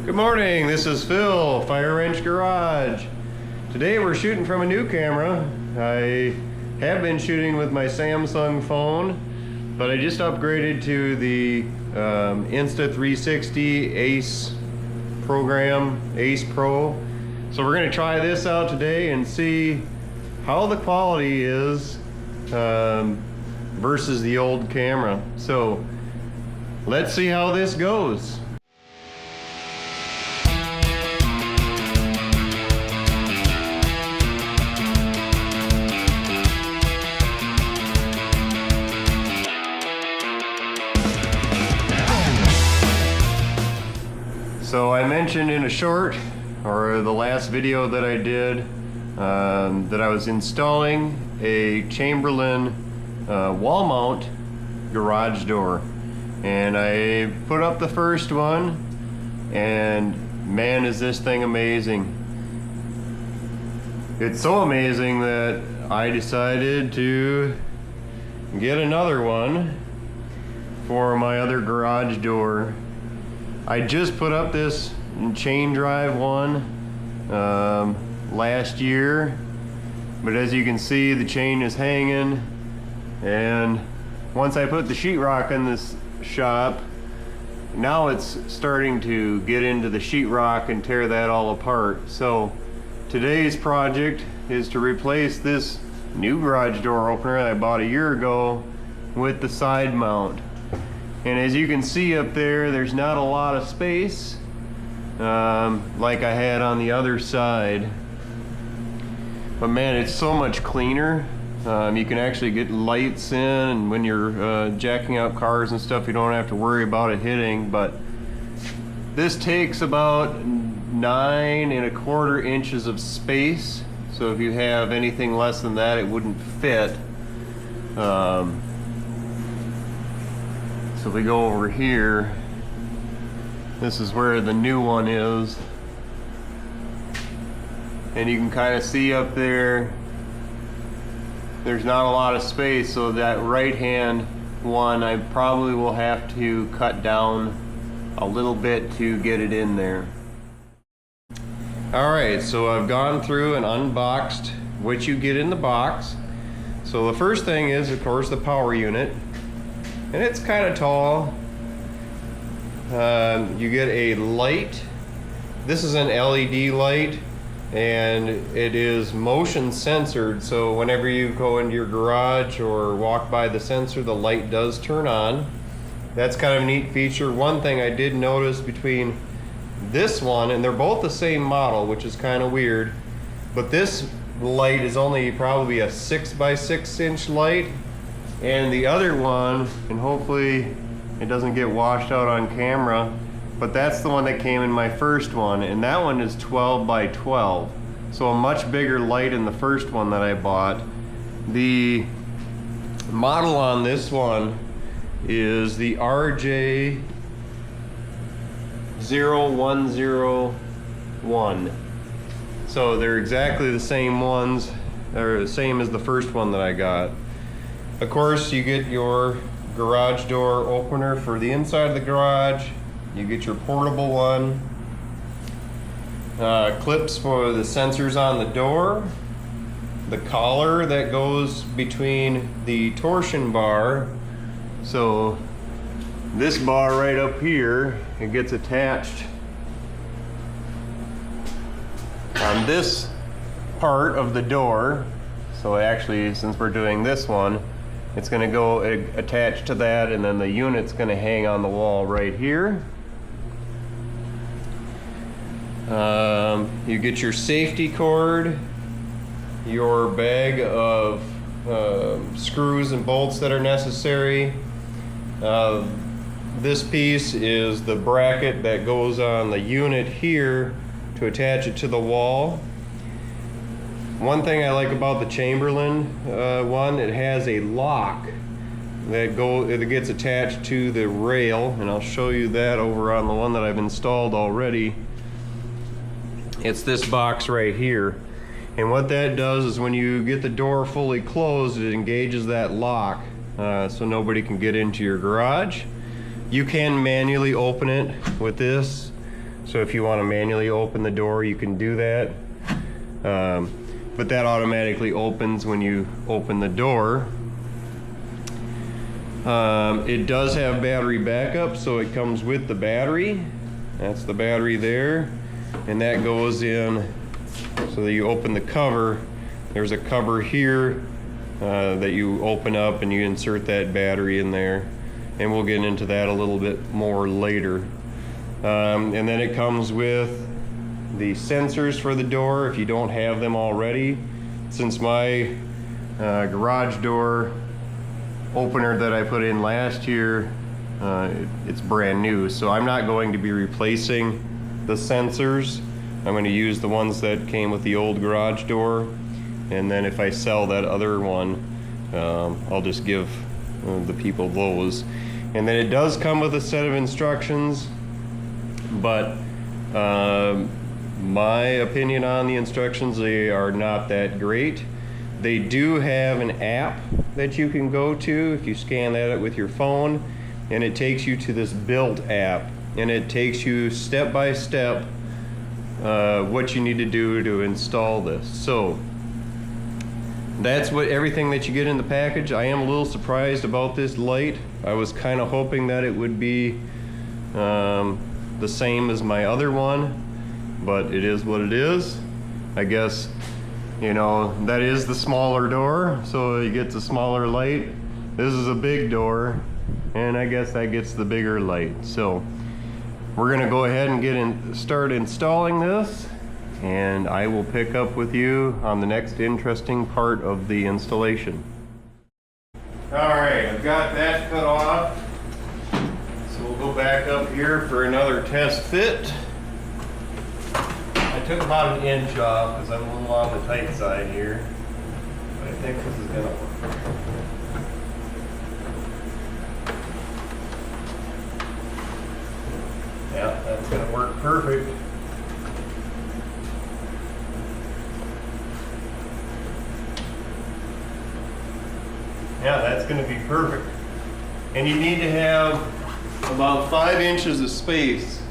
Good morning, this is Phil, Fire Wrench Garage. Today we're shooting from a new camera. I have been shooting with my Samsung phone, but I just upgraded to the Insta360 Ace program, Ace Pro. So we're going to try this out today and see how the quality is versus the old camera. So let's see how this goes. So I mentioned in a short, or the last video that I did, that I was installing a Chamberlin wall mount garage door. And I put up the first one, and man, is this thing amazing. It's so amazing that I decided to get another one for my other garage door. I just put up this chain drive one last year, but as you can see, the chain is hanging, and once I put the sheetrock in this shop, now it's starting to get into the sheetrock and tear that all apart. So today's project is to replace this new garage door opener that I bought a year ago with the side mount. And as you can see up there, there's not a lot of space like I had on the other side. But man, it's so much cleaner. You can actually get lights in, and when you're jacking out cars and stuff, you don't have to worry about it hitting. But this takes about 9¼ inches of space. So if you have anything less than that, it wouldn't fit. So if we go over here, this is where the new one is. And you can kind of see up there, there's not a lot of space, so that right hand one I probably will have to cut down a little bit to get it in there. Alright, so I've gone through and unboxed what you get in the box. So the first thing is, of course, the power unit. And it's kind of tall. You get a light. This is an LED light, and it is motion censored, so whenever you go into your garage or walk by the sensor, the light does turn on. That's kind of a neat feature. One thing I did notice between this one, and they're both the same model, which is kind of weird, but this light is only probably a 6x6 inch light. And the other one, and hopefully it doesn't get washed out on camera, but that's the one that came in my first one, and that one is 12x12. So a much bigger light in the first one that I bought. The model on this one is the RJ0101. So they're exactly the same ones, they're the same as the first one that I got. Of course, you get your garage door opener for the inside of the garage. You get your portable one. Clips for the sensors on the door. The collar that goes between the torsion bar. So this bar right up here, it gets attached on this part of the door. So actually, since we're doing this one, it's going to go attached to that, and then the unit's going to hang on the wall right here. You get your safety cord, your bag of screws and bolts that are necessary. This piece is the bracket that goes on the unit here to attach it to the wall. One thing I like about the Chamberlin one, it has a lock that gets attached to the rail, and I'll show you that over on the one that I've installed already. It's this box right here, and what that does is when you get the door fully closed, it engages that lock so nobody can get into your garage. You can manually open it with this, So if you want to manually open the door, you can do that. But that automatically opens when you open the door. It does have battery backup, so it comes with the battery. That's the battery there, and that goes in so that you open the cover. There's a cover here that you open up and you insert that battery in there, and we'll get into that a little bit more later. And then it comes with the sensors for the door if you don't have them already. Since my garage door opener that I put in last year, it's brand new, so I'm not going to be replacing the sensors. I'm going to use the ones that came with the old garage door, and then if I sell that other one, I'll just give the people those. And then it does come with a set of instructions, but my opinion on the instructions, they are not that great. They do have an app that you can go to if you scan that with your phone, and it takes you to this build app, and it takes you step by step what you need to do to install this. So that's what everything that you get in the package. I am a little surprised about this light. I was kind of hoping that it would be the same as my other one, but it is what it is. I guess, you know, that is the smaller door, so you get the smaller light. This is a big door, and I guess that gets the bigger light. So we're gonna go ahead and start installing this, and I will pick up with you on the next interesting part of the installation. All right, I've got that cut off. So we'll go back up here for another test fit. I took about an inch off because I'm a little on the tight side here, but I think this is gonna work. Yeah, that's gonna work perfect. Yeah, that's gonna be perfect. And you need to have about 5 inches of space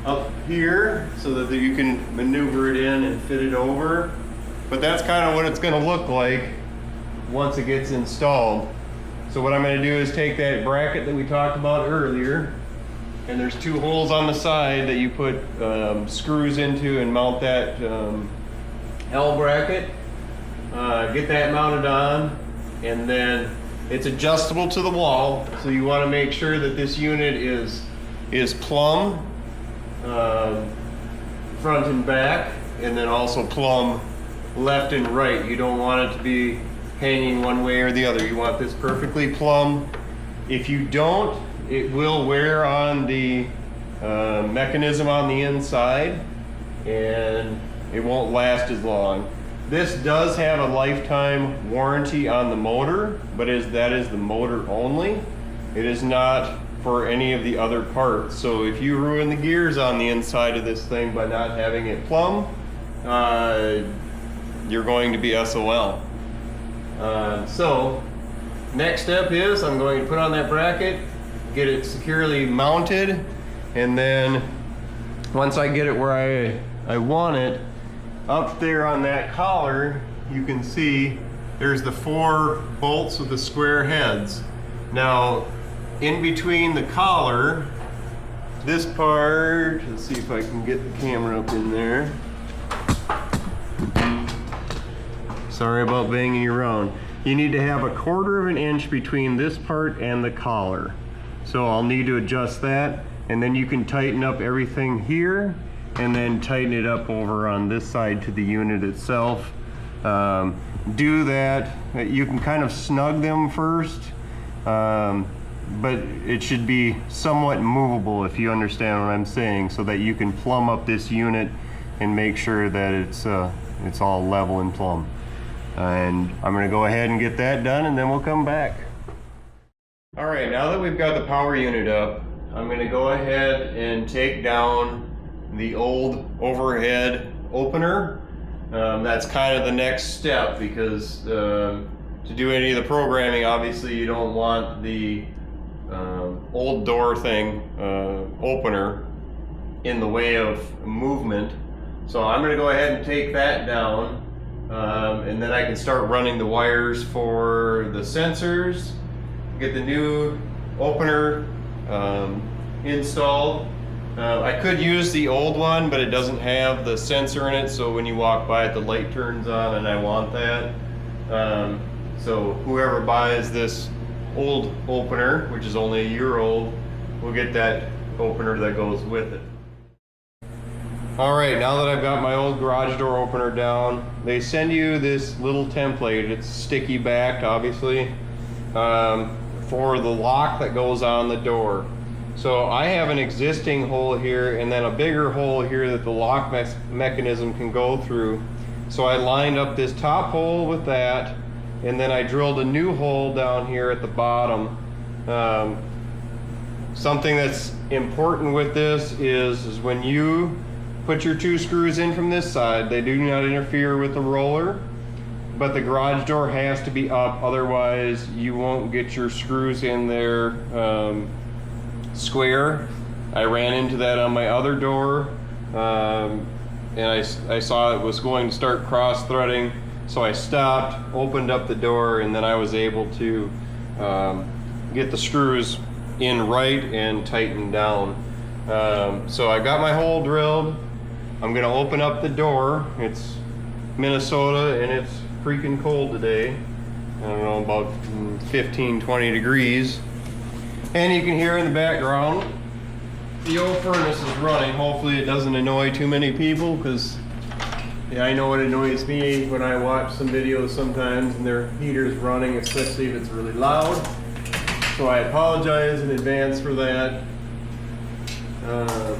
up here so that you can maneuver it in and fit it over. But that's kind of what it's gonna look like once it gets installed. So what I'm gonna do is take that bracket that we talked about earlier, and there's 2 holes on the side that you put screws into and mount that L bracket. Get that mounted on, and then it's adjustable to the wall, so you want to make sure that this unit is plumb front and back, and then also plumb left and right. You don't want it to be hanging one way or the other. You want this perfectly plumb. If you don't, it will wear on the mechanism on the inside, and it won't last as long. This does have a lifetime warranty on the motor, but that is the motor only. It is not for any of the other parts. So if you ruin the gears on the inside of this thing by not having it plumb, you're going to be SOL. So next step is I'm going to put on that bracket, get it securely mounted, and then once I get it where I want it, up there on that collar, you can see there's the 4 bolts with the square heads. Now, in between the collar, this part, let's see if I can get the camera up in there. Sorry about banging you around. You need to have a 1/4 of an inch between this part and the collar. So I'll need to adjust that, and then you can tighten up everything here, and then tighten it up over on this side to the unit itself. Do that. You can kind of snug them first, but it should be somewhat movable, if you understand what I'm saying, so that you can plumb up this unit and make sure that it's all level and plumb. And I'm going to go ahead and get that done, and then we'll come back. All right, now that we've got the power unit up, I'm going to go ahead and take down the old overhead opener. That's kind of the next step, because to do any of the programming, obviously you don't want the old door thing opener in the way of movement. So I'm gonna go ahead and take that down, and then I can start running the wires for the sensors, get the new opener installed. I could use the old one, but it doesn't have the sensor in it, so when you walk by it, the light turns on, and I want that. So whoever buys this old opener, which is only a year old, will get that opener that goes with it. All right, now that I've got my old garage door opener down, they send you this little template. It's sticky backed, obviously, for the lock that goes on the door. So I have an existing hole here and then a bigger hole here that the lock mechanism can go through. So I lined up this top hole with that, and then I drilled a new hole down here at the bottom. Something that's important with this is when you put your 2 screws in from this side, they do not interfere with the roller, but the garage door has to be up, otherwise you won't get your screws in there square. I ran into that on my other door, and I saw it was going to start cross threading, so I stopped, opened up the door, and then I was able to get the screws in right and tighten down. So I got my hole drilled. I'm gonna open up the door. It's Minnesota and it's freaking cold today. I don't know, about 15, 20 degrees. And you can hear in the background, the old furnace is running. Hopefully it doesn't annoy too many people, because yeah, I know it annoys me when I watch some videos sometimes and their heater's running, especially if it's really loud. So I apologize in advance for that. I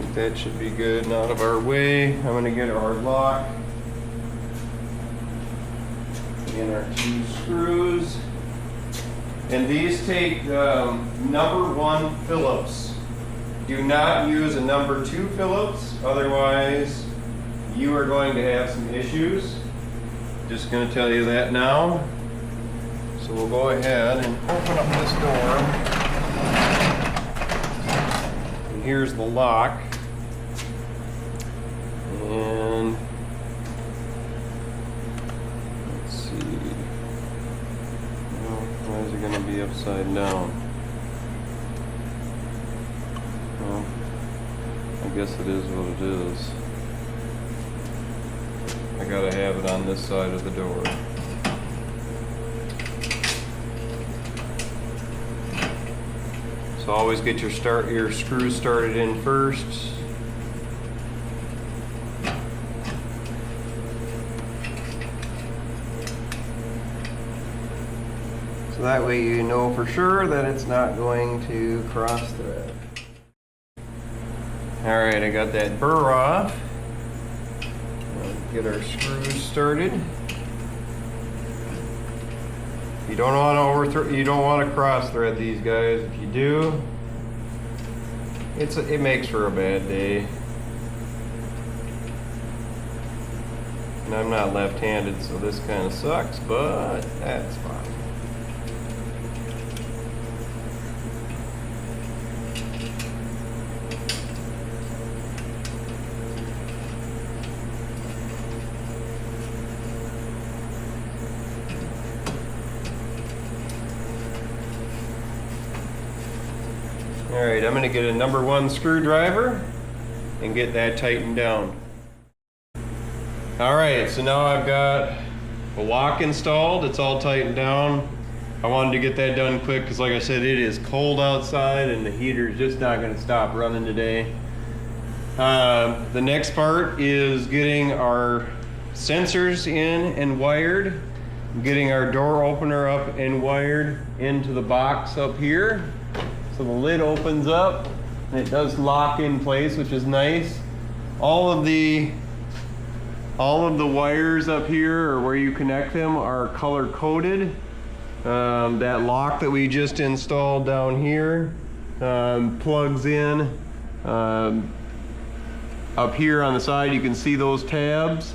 think that should be good and out of our way. I'm gonna get our lock and our 2 screws. And these take number 1 Phillips. Do not use a number 2 Phillips, otherwise you are going to have some issues. Just gonna tell you that now. So we'll go ahead and open up this door. And here's the lock. And let's see. Well, why is it going to be upside down? Well, I guess it is what it is. I gotta have it on this side of the door. So always get your screws started in first. So that way you know for sure that it's not going to cross thread. Alright, I got that burr off. Get our screws started. You don't want to cross thread these guys. If you do, it makes for a bad day. And I'm not left-handed, so this kind of sucks, but that's fine. Alright, I'm going to get a number 1 screwdriver and get that tightened down. Alright, so now I've got the lock installed. It's all tightened down. I wanted to get that done quick because, like I said, it is cold outside and the heater's just not going to stop running today. The next part is getting our sensors in and wired, getting our door opener up and wired into the box up here. So the lid opens up and it does lock in place, which is nice. All of the wires up here, or where you connect them, are color coded. That lock that we just installed down here plugs in. Up here on the side you can see those tabs.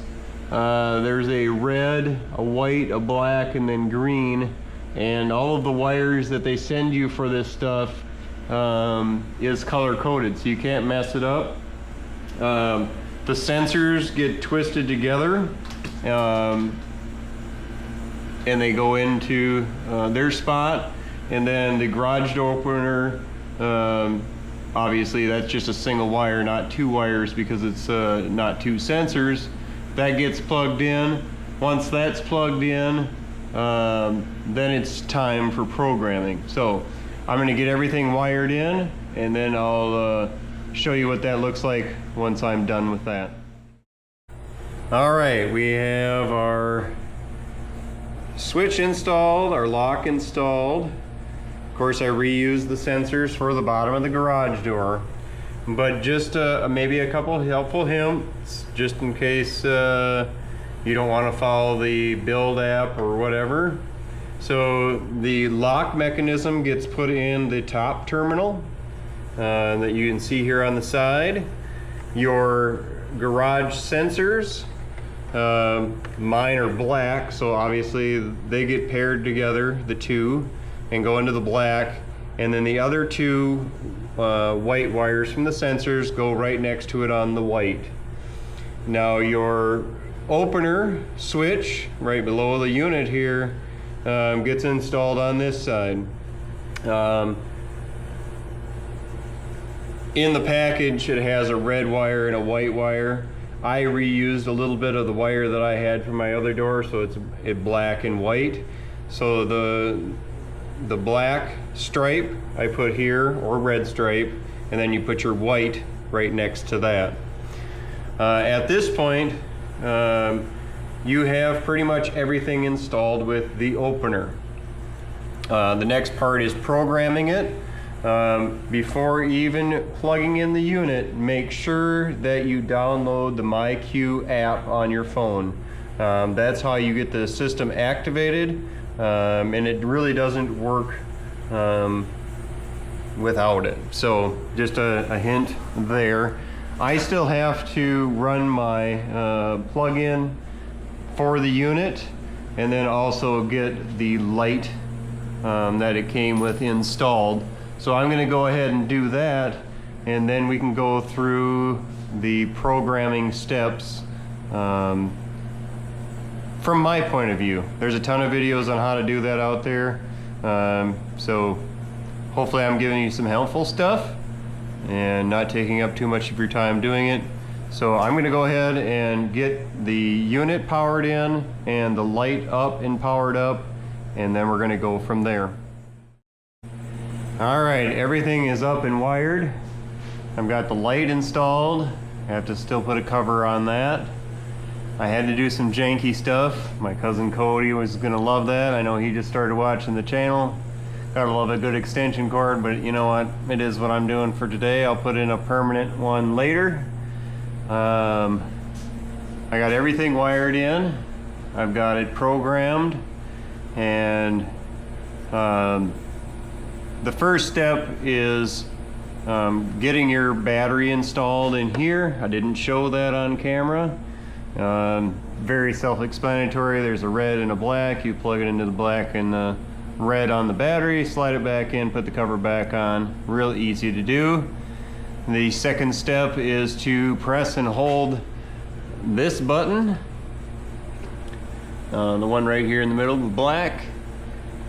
There's a red, a white, a black, and then green. And all of the wires that they send you for this stuff is color coded, so you can't mess it up. The sensors get twisted together and they go into their spot, and then the garage door opener, obviously that's just a single wire, not two wires, because it's not two sensors. That gets plugged in. Once that's plugged in, then it's time for programming. So I'm going to get everything wired in, and then I'll show you what that looks like once I'm done with that. All right, we have our switch installed, our lock installed. Of course, I reused the sensors for the bottom of the garage door, but just maybe a couple helpful hints just in case you don't want to follow the build app or whatever. So the lock mechanism gets put in the top terminal that you can see here on the side. Your garage sensors, mine are black, so obviously they get paired together, the two, and go into the black. And then the other two white wires from the sensors go right next to it on the white. Now your opener switch right below the unit here gets installed on this side. In the package it has a red wire and a white wire. I reused a little bit of the wire that I had from my other door, so it's black and white. So the black stripe I put here, or red stripe, and then you put your white right next to that. At this point, you have pretty much everything installed with the opener. The next part is programming it. Before even plugging in the unit, make sure that you download the MyQ app on your phone. That's how you get the system activated, and it really doesn't work without it. So just a hint there. I still have to run my plug-in for the unit, and then also get the light that it came with installed. So I'm going to go ahead and do that, and then we can go through the programming steps from my point of view. There's a ton of videos on how to do that out there, so hopefully I'm giving you some helpful stuff and not taking up too much of your time doing it. So I'm going to go ahead and get the unit powered in and the light up and powered up, and then we're going to go from there. Alright, everything is up and wired. I've got the light installed. I have to still put a cover on that. I had to do some janky stuff. My cousin Cody was gonna love that. I know he just started watching the channel. Gotta love a good extension cord, but you know what? It is what I'm doing for today. I'll put in a permanent one later. I got everything wired in. I've got it programmed, and the first step is getting your battery installed in here. I didn't show that on camera. Very self-explanatory. There's a red and a black. You plug it into the black and the red on the battery, slide it back in, put the cover back on. Real easy to do. The second step is to press and hold this button, the one right here in the middle, the black,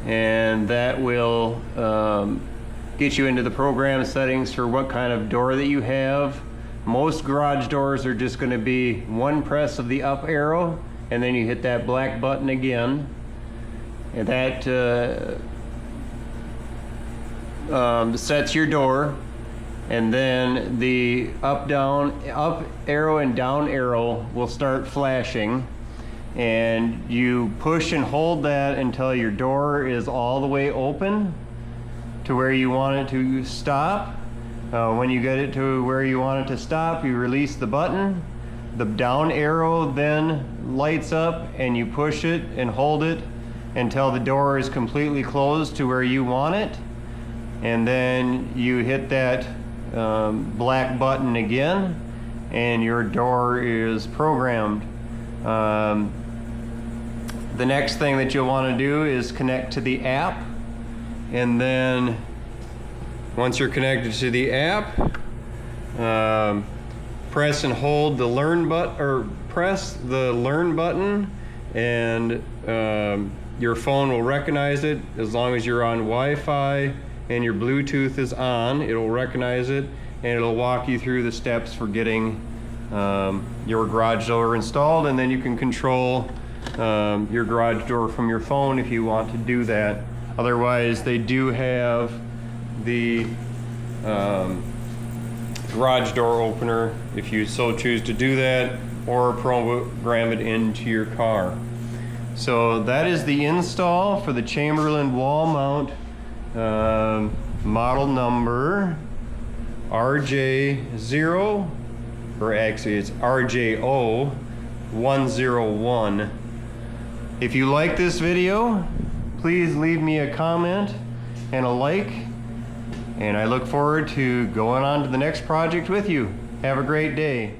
and that will get you into the program settings for what kind of door that you have. Most garage doors are just going to be one press of the up arrow, and then you hit that black button again, and that sets your door. And then the up arrow and down arrow will start flashing, and you push and hold that until your door is all the way open to where you want it to stop. When you get it to where you want it to stop, you release the button. The down arrow then lights up, and you push it and hold it until the door is completely closed to where you want it, and then you hit that black button again, and your door is programmed. The next thing that you'll want to do is connect to the app, and then Once you're connected to the app, press and hold the learn button, or press the learn button, and your phone will recognize it. As long as you're on Wi-Fi and your Bluetooth is on, it'll recognize it, and it'll walk you through the steps for getting your garage door installed, and then you can control your garage door from your phone if you want to do that. Otherwise, they do have the garage door opener if you so choose to do that, or program it into your car. So that is the install for the Chamberlin wall mount model number RJ0, or actually it's RJO 101. If you like this video, please leave me a comment and a like, and I look forward to going on to the next project with you. Have a great day.